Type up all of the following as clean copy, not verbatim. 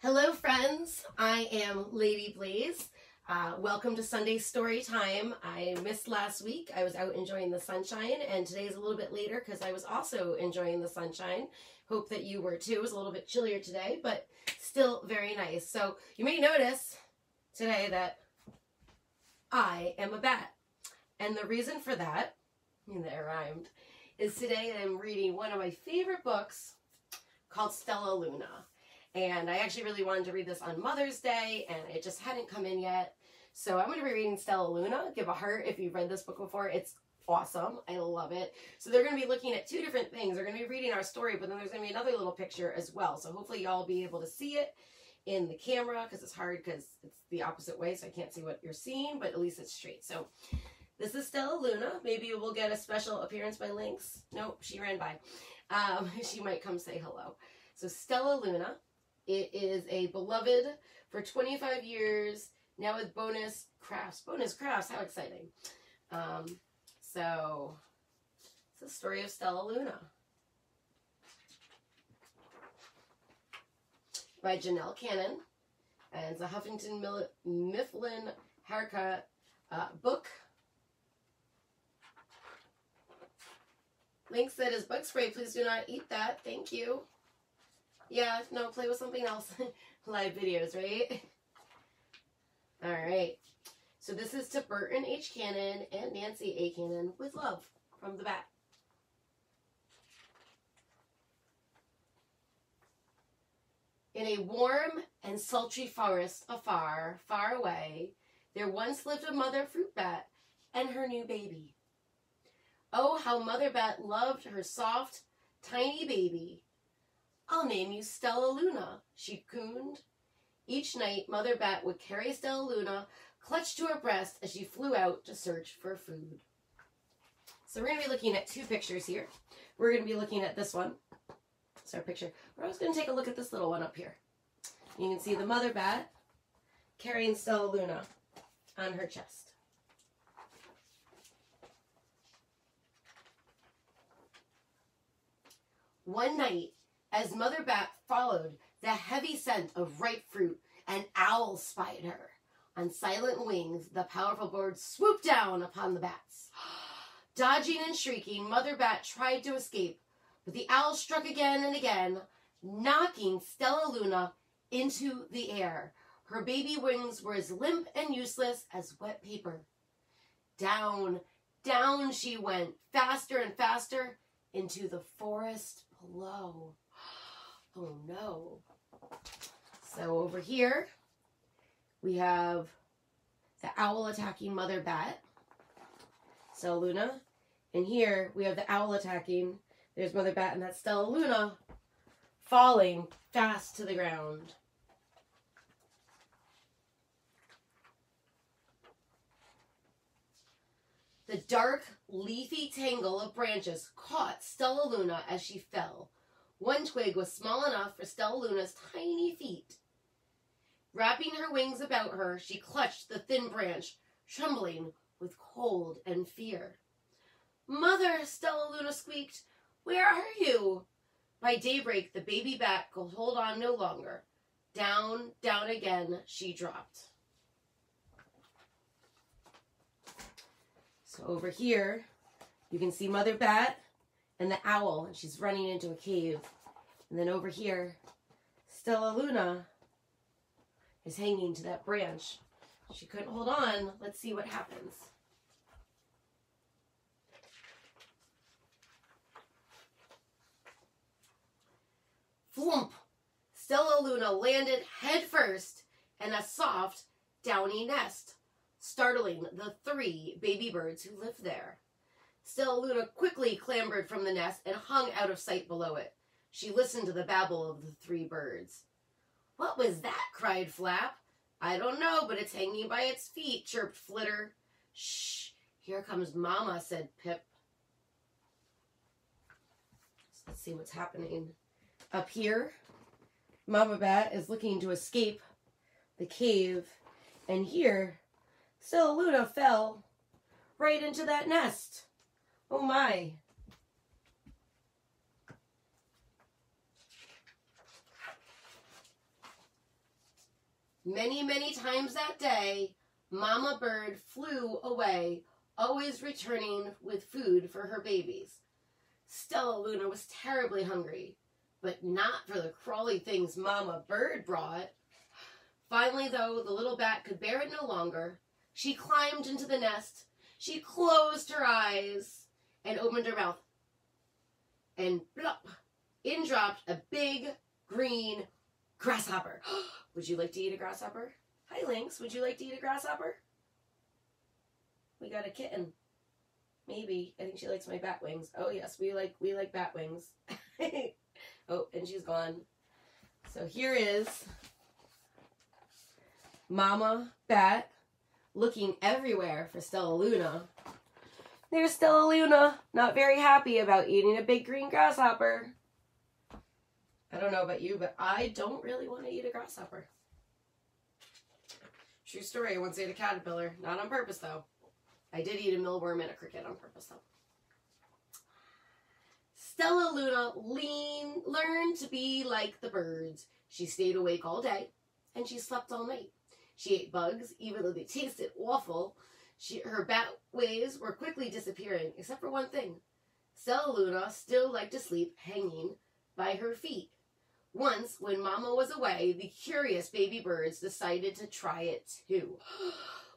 Hello friends, I am Lady Blaze. Welcome to Sunday Story Time. I missed last week. I was out enjoying the sunshine, and today is a little bit later because I was also enjoying the sunshine. Hope that you were too. It was a little bit chillier today, but still very nice. So you may notice today that I am a bat. And the reason for that, that rhymed, is today I'm reading one of my favorite books called Stellaluna. And I actually really wanted to read this on Mother's Day, and it just hadn't come in yet. So I'm going to be reading Stellaluna. Give a heart if you've read this book before. It's awesome. I love it. So they're going to be looking at two different things. They're going to be reading our story, but then there's going to be another little picture as well. So hopefully y'all will be able to see it in the camera, because it's hard because it's the opposite way, so I can't see what you're seeing, but at least it's straight. So this is Stellaluna. Maybe we'll get a special appearance by Lynx. Nope, she ran by. She might come say hello. So Stellaluna. It is a beloved for 25 years, now with bonus crafts. Bonus crafts, how exciting. So, it's the story of Stellaluna. By Janelle Cannon. And it's a Huffington Mifflin Haircut book. Link said, "Is bug spray, please do not eat that. Thank you." Yeah, no, play with something else. Live videos, right? All right. So this is to Burton H. Cannon and Nancy A. Cannon with love from the bat. In a warm and sultry forest afar, far away, there once lived a mother fruit bat and her new baby. Oh, how Mother Bat loved her soft, tiny baby. "I'll name you Stellaluna," she crooned. Each night, Mother Bat would carry Stellaluna clutched to her breast as she flew out to search for food. So we're going to be looking at two pictures here. We're going to be looking at this one. It's our picture. We're also going to take a look at this little one up here. You can see the Mother Bat carrying Stellaluna on her chest. One night, as Mother Bat followed the heavy scent of ripe fruit, an owl spied her. On silent wings, the powerful bird swooped down upon the bats. Dodging and shrieking, Mother Bat tried to escape, but the owl struck again and again, knocking Stellaluna into the air. Her baby wings were as limp and useless as wet paper. Down, down she went, faster and faster, into the forest below. Oh no. So over here, we have the owl attacking Mother Bat, Stellaluna. And here we have the owl attacking, there's Mother Bat, and that's Stellaluna falling fast to the ground. The dark, leafy tangle of branches caught Stellaluna as she fell. One twig was small enough for Stellaluna's tiny feet. Wrapping her wings about her, she clutched the thin branch, trembling with cold and fear. "Mother," Stellaluna squeaked, "where are you?" By daybreak, the baby bat could hold on no longer. Down, down again she dropped. So over here, you can see Mother Bat and the owl, and she's running into a cave. And then over here, Stellaluna is hanging to that branch. She couldn't hold on. Let's see what happens. Flump! Stellaluna landed head first in a soft, downy nest, startling the 3 baby birds who lived there. Stellaluna quickly clambered from the nest and hung out of sight below it. She listened to the babble of the 3 birds. "What was that?" cried Flap. "I don't know, but it's hanging by its feet," chirped Flitter. "Shh, here comes Mama," said Pip. So let's see what's happening. Up here, Mama Bat is looking to escape the cave, and here, Stellaluna fell right into that nest. Oh my. Many, many times that day, Mama Bird flew away, always returning with food for her babies. Stellaluna was terribly hungry, but not for the crawly things Mama Bird brought. Finally, though, the little bat could bear it no longer. She climbed into the nest. She closed her eyes and opened her mouth. And plop, in dropped a big green grasshopper. Would you like to eat a grasshopper? Hi, Lynx. Would you like to eat a grasshopper? We got a kitten. Maybe. I think she likes my bat wings. Oh, yes, we like bat wings. Oh, and she's gone. So here is Mama Bat looking everywhere for Stellaluna. There's Stellaluna, not very happy about eating a big green grasshopper. I don't know about you, but I don't really want to eat a grasshopper. True story, I once ate a caterpillar. Not on purpose, though. I did eat a mealworm and a cricket on purpose, though. Stellaluna learned to be like the birds. She stayed awake all day, and she slept all night. She ate bugs, even though they tasted awful. Her bat ways were quickly disappearing, except for one thing. Stellaluna still liked to sleep hanging by her feet. Once, when Mama was away, the curious baby birds decided to try it too.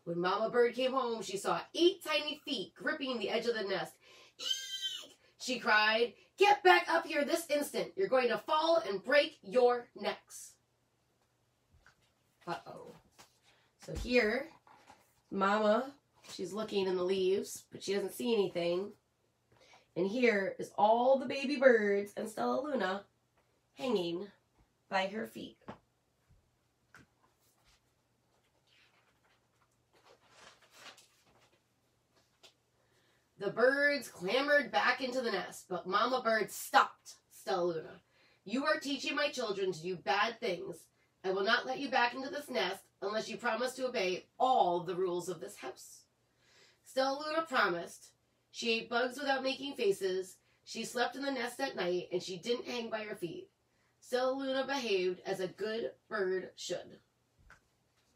When Mama Bird came home, she saw 8 tiny feet gripping the edge of the nest. Eek! She cried, "Get back up here this instant. You're going to fall and break your necks." Uh-oh. So here, Mama, she's looking in the leaves, but she doesn't see anything. And here is all the baby birds and Stellaluna hanging by her feet. The birds clambered back into the nest, but Mama Bird stopped Stellaluna. "You are teaching my children to do bad things. I will not let you back into this nest unless you promise to obey all the rules of this house." Stellaluna promised. She ate bugs without making faces. She slept in the nest at night, and she didn't hang by her feet. Stellaluna behaved as a good bird should.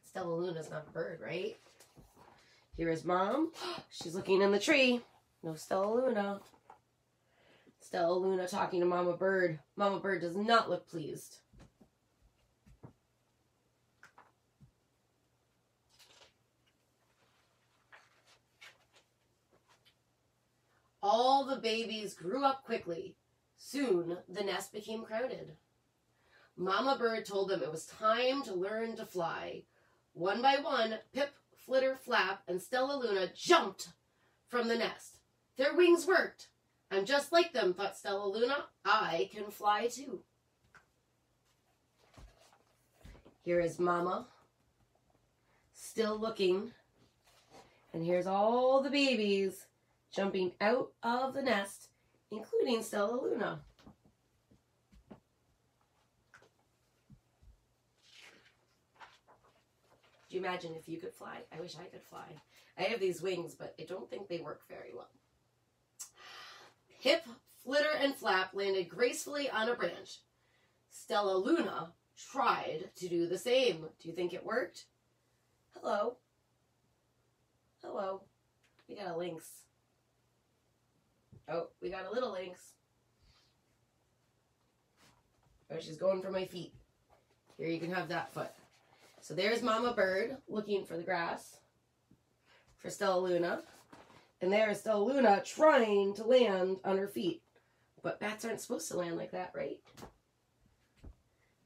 Stellaluna's not a bird, right? Here is Mom. She's looking in the tree. No Stellaluna. Stellaluna talking to Mama Bird. Mama Bird does not look pleased. All the babies grew up quickly. Soon, the nest became crowded. Mama Bird told them it was time to learn to fly. One by one, Pip, Flitter, Flap, and Stellaluna jumped from the nest. Their wings worked. "I'm just like them," thought Stellaluna. "I can fly too." Here is Mama, still looking. And here's all the babies jumping out of the nest, including Stellaluna. Do you imagine if you could fly? I wish I could fly. I have these wings, but I don't think they work very well. Pip, Flitter, and Flap landed gracefully on a branch. Stellaluna tried to do the same. Do you think it worked? Hello. Hello. We got a lynx. Oh, we got a little lynx. Oh, she's going for my feet. Here, you can have that foot. So there's Mama Bird looking for the grass for Stellaluna. And there's Stellaluna trying to land on her feet. But bats aren't supposed to land like that, right?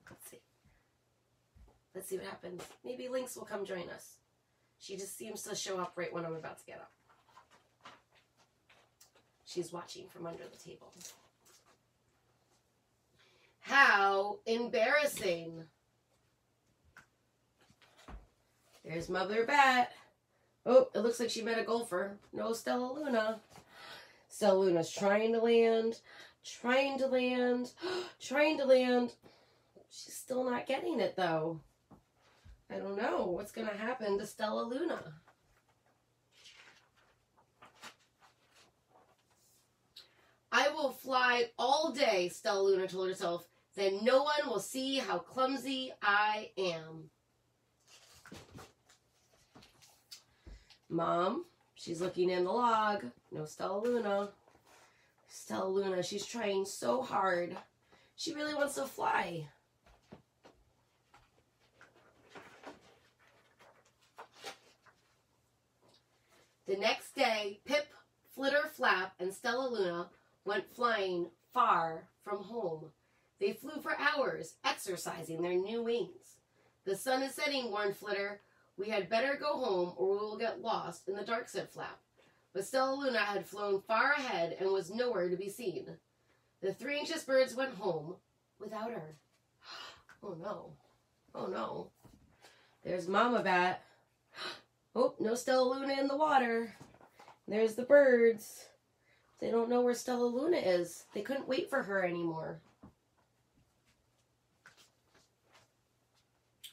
Let's see. Let's see what happens. Maybe Lynx will come join us. She just seems to show up right when I'm about to get up. She's watching from under the table. How embarrassing. There's Mother Bat. Oh, it looks like she met a golfer. No Stellaluna. Stellaluna's trying to land, trying to land, trying to land. She's still not getting it, though. I don't know what's going to happen to Stellaluna. "I will fly all day," Stellaluna told herself. "Then no one will see how clumsy I am." Mom, she's looking in the log. No Stellaluna. Stellaluna, she's trying so hard. She really wants to fly. The next day, Pip, Flitter, Flap, and Stellaluna went flying far from home. They flew for hours, exercising their new wings. The sun is setting, warned Flitter. We had better go home or we will get lost in the dark, said Flap. But Stellaluna had flown far ahead and was nowhere to be seen. The 3 anxious birds went home without her. Oh no. Oh no. There's Mama Bat. Oh, no Stellaluna in the water. There's the birds. They don't know where Stellaluna is. They couldn't wait for her anymore.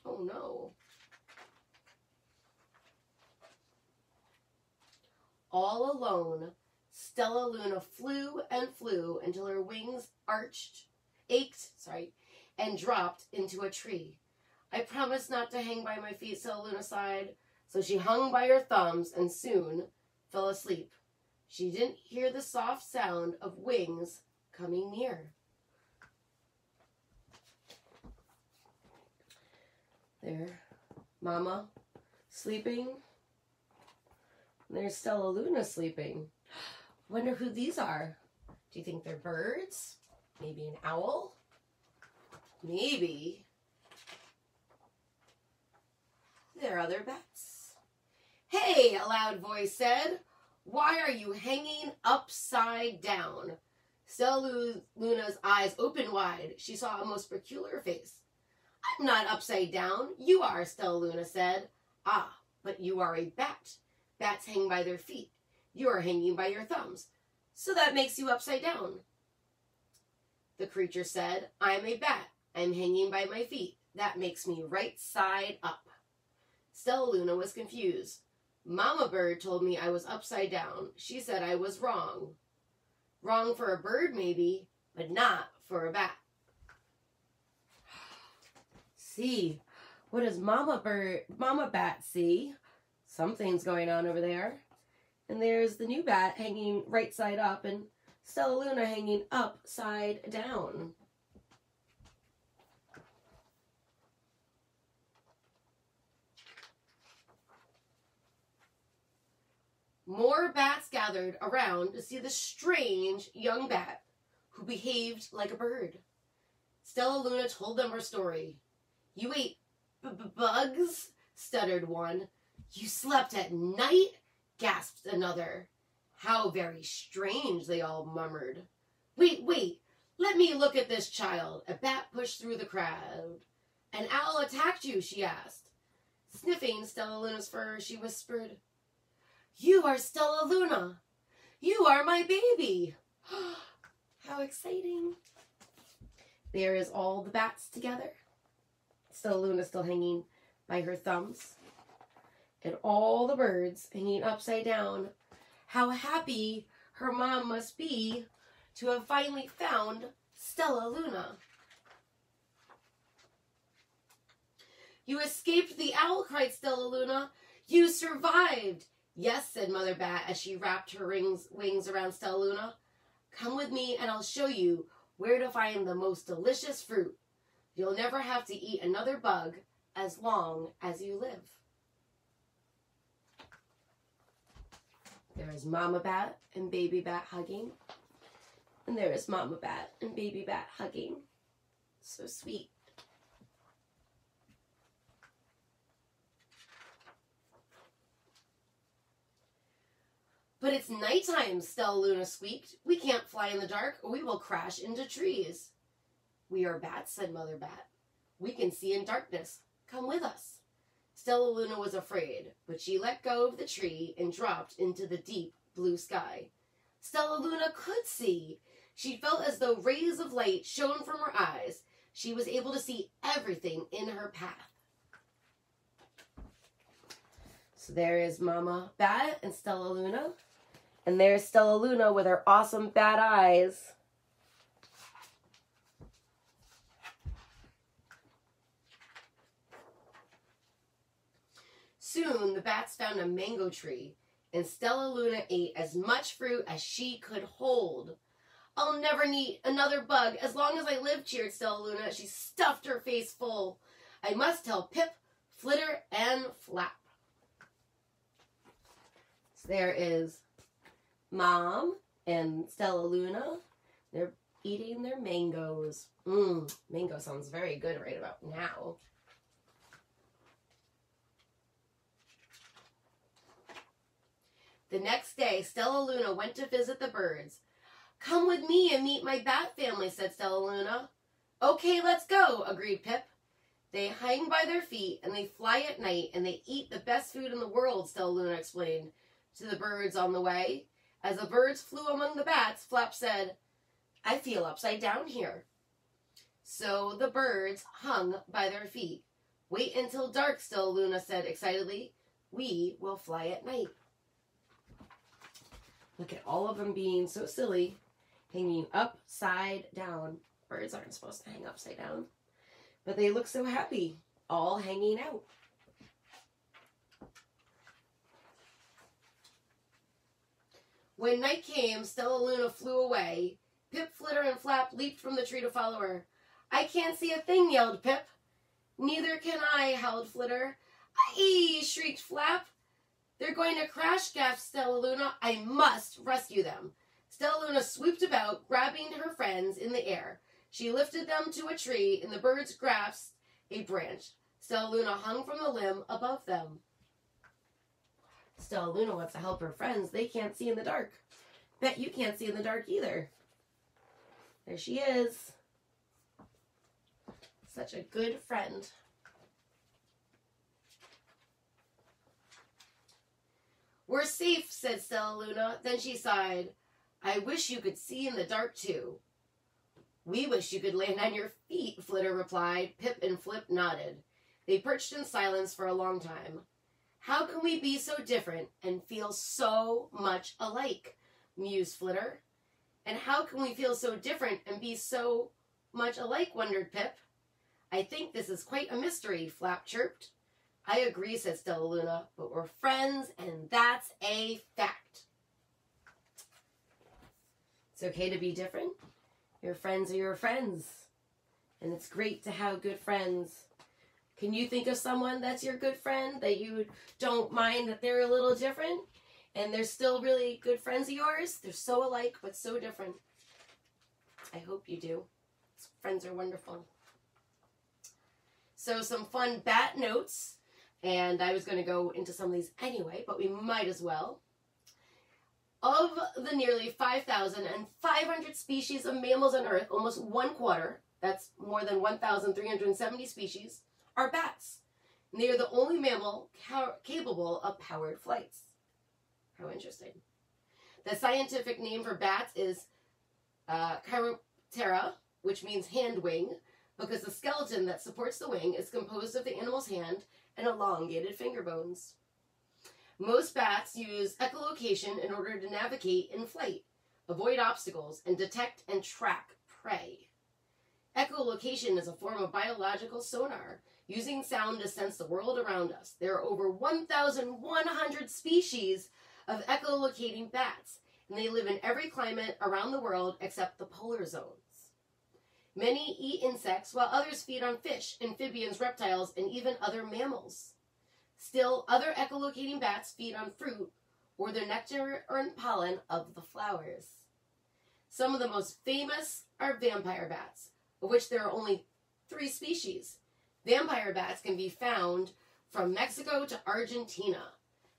Oh no. All alone, Stellaluna flew and flew until her wings ached, and dropped into a tree. I promised not to hang by my feet, Stellaluna sighed. So she hung by her thumbs and soon fell asleep. She didn't hear the soft sound of wings coming near. There, Mama sleeping. There's Stellaluna sleeping. Wonder who these are. Do you think they're birds? Maybe an owl? Maybe they're other bats. Hey, a loud voice said. Why are you hanging upside down? Stellaluna's eyes opened wide. She saw a most peculiar face. I'm not upside down. You are, Stellaluna said. Ah, but you are a bat. Bats hang by their feet. You are hanging by your thumbs. So that makes you upside down. The creature said, I'm a bat. I'm hanging by my feet. That makes me right side up. Stellaluna was confused. Mama Bird told me I was upside down. She said I was wrong. Wrong for a bird, maybe, but not for a bat. See, what does Mama Bat see? Something's going on over there. And there's the new bat hanging right side up and Stellaluna hanging upside down. More bats gathered around to see the strange young bat who behaved like a bird. Stellaluna told them her story. You ate bugs? Stuttered one. You slept at night? Gasped another. How very strange, they all murmured. Wait, let me look at this child. A bat pushed through the crowd. An owl attacked you, she asked. Sniffing Stellaluna's fur, she whispered, You are Stellaluna. You are my baby. How exciting. There is all the bats together. Stellaluna still hanging by her thumbs. And all the birds hanging upside down. How happy her mom must be to have finally found Stellaluna. You escaped the owl, cried Stellaluna. You survived. Yes, said Mother Bat as she wrapped her wings around Stellaluna. Come with me and I'll show you where to find the most delicious fruit. You'll never have to eat another bug as long as you live. There is Mama Bat and Baby Bat hugging. And there is Mama Bat and Baby Bat hugging. So sweet. But it's nighttime, Stellaluna squeaked. We can't fly in the dark or we will crash into trees. We are bats, said Mother Bat. We can see in darkness. Come with us. Stellaluna was afraid, but she let go of the tree and dropped into the deep blue sky. Stellaluna could see. She felt as though rays of light shone from her eyes. She was able to see everything in her path. So there is Mama Bat and Stellaluna. And there's Stellaluna with her awesome bat eyes. Soon the bats found a mango tree, and Stellaluna ate as much fruit as she could hold. I'll never need another bug as long as I live, cheered Stellaluna as she stuffed her face full. I must tell Pip, Flitter, and Flap. So there is Mom and Stellaluna. They're eating their mangoes. Mango sounds very good right about now. The next day, Stellaluna went to visit the birds. Come with me and meet my bat family, said Stellaluna. Okay, let's go, agreed Pip. They hang by their feet and they fly at night and they eat the best food in the world, Stellaluna explained to the birds on the way. As the birds flew among the bats, Flap said, I feel upside down here. So the birds hung by their feet. Wait until dark, Stellaluna said excitedly. We will fly at night. Look at all of them being so silly, hanging upside down. Birds aren't supposed to hang upside down. But they look so happy, all hanging out. When night came, Stellaluna flew away. Pip, Flitter, and Flap leaped from the tree to follow her. I can't see a thing, yelled Pip. Neither can I, howled Flitter. Aye, shrieked Flap. They're going to crash, gasped Stellaluna. I must rescue them. Stellaluna swooped about, grabbing her friends in the air. She lifted them to a tree, and the birds grasped a branch. Stellaluna hung from the limb above them. Stellaluna wants to help her friends. They can't see in the dark. Bet you can't see in the dark either. There she is. Such a good friend. We're safe, said Stellaluna. Then she sighed. I wish you could see in the dark, too. We wish you could land on your feet, Flitter replied. Pip and Flip nodded. They perched in silence for a long time. How can we be so different and feel so much alike, mused Flitter. And how can we feel so different and be so much alike, wondered Pip. I think this is quite a mystery, Flap chirped. I agree, said Stellaluna, but we're friends, and that's a fact. It's okay to be different. Your friends are your friends, and it's great to have good friends. Can you think of someone that's your good friend that you don't mind that they're a little different, and they're still really good friends of yours? They're so alike, but so different. I hope you do. Friends are wonderful. So some fun bat notes. And I was going to go into some of these anyway, but we might as well. Of the nearly 5,500 species of mammals on Earth, almost 1/4, that's more than 1,370 species, are bats. And they are the only mammal capable of powered flights. How interesting. The scientific name for bats is Chiroptera, which means hand wing, because the skeleton that supports the wing is composed of the animal's hand and elongated finger bones. Most bats use echolocation in order to navigate in flight, avoid obstacles, and detect and track prey. Echolocation is a form of biological sonar, using sound to sense the world around us. There are over 1,100 species of echolocating bats, and they live in every climate around the world except the polar zones. Many eat insects, while others feed on fish, amphibians, reptiles, and even other mammals. Still, other echolocating bats feed on fruit or the nectar and pollen of the flowers. Some of the most famous are vampire bats, of which there are only 3 species. Vampire bats can be found from Mexico to Argentina.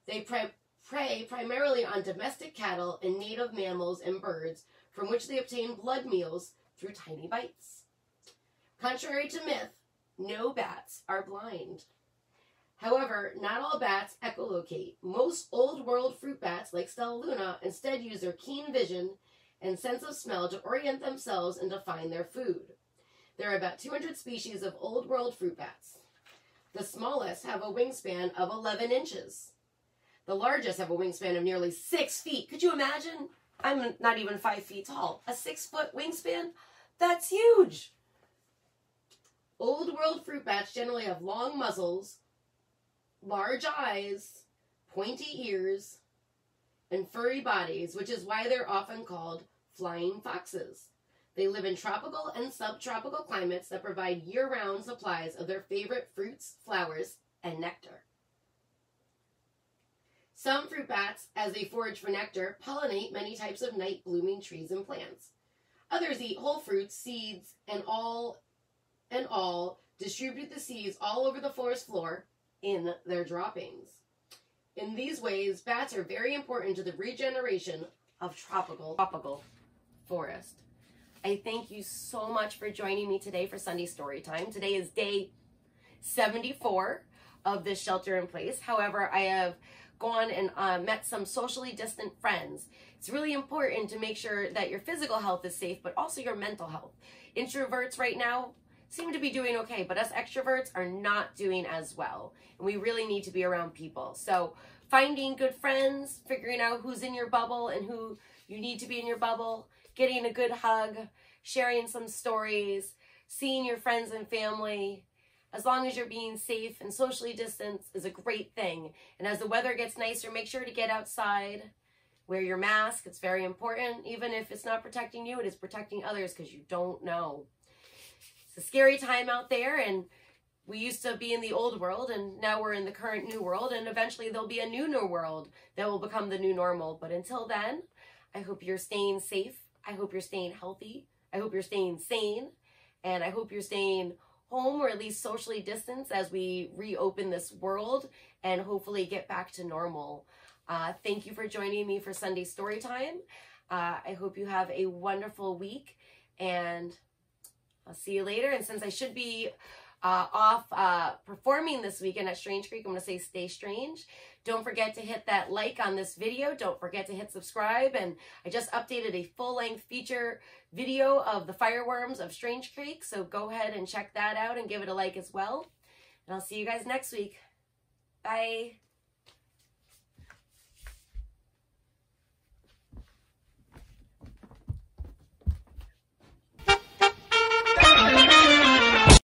They prey primarily on domestic cattle and native mammals and birds, from which they obtain blood meals through tiny bites. Contrary to myth, no bats are blind. However, not all bats echolocate. Most old world fruit bats, like Stellaluna, instead use their keen vision and sense of smell to orient themselves and to find their food. There are about 200 species of old world fruit bats. The smallest have a wingspan of 11 inches. The largest have a wingspan of nearly 6 feet. Could you imagine? I'm not even 5 feet tall. A 6-foot wingspan? That's huge. Old world fruit bats generally have long muzzles, large eyes, pointy ears, and furry bodies, which is why they're often called flying foxes. They live in tropical and subtropical climates that provide year-round supplies of their favorite fruits, flowers, and nectar. Some fruit bats, as they forage for nectar, pollinate many types of night-blooming trees and plants. Others eat whole fruits, seeds, and all distribute the seeds all over the forest floor in their droppings. In these ways, bats are very important to the regeneration of tropical forest. I thank you so much for joining me today for Sunday Story Time. Today is day 74 of this shelter in place. However, I have gone and met some socially distant friends. It's really important to make sure that your physical health is safe, but also your mental health. Introverts right now seem to be doing okay, but us extroverts are not doing as well. And we really need to be around people. So finding good friends, figuring out who's in your bubble and who you need to be in your bubble, getting a good hug, sharing some stories, seeing your friends and family, as long as you're being safe and socially distanced, is a great thing. And as the weather gets nicer, make sure to get outside, wear your mask. It's very important. Even if it's not protecting you, it is protecting others because you don't know. It's a scary time out there, and we used to be in the old world, and now we're in the current new world, and eventually there'll be a new world that will become the new normal. But until then, I hope you're staying safe. I hope you're staying healthy. I hope you're staying sane, and I hope you're staying home, or at least socially distanced, as we reopen this world and hopefully get back to normal. Thank you for joining me for Sunday Story Time. I hope you have a wonderful week, and I'll see you later. And since I should be off performing this weekend at Strange Creek, I'm going to say stay strange. Don't forget to hit that like on this video. Don't forget to hit subscribe. And I just updated a full-length feature video of the fireworms of Strange Creek, so go ahead and check that out and give it a like as well. And I'll see you guys next week. Bye.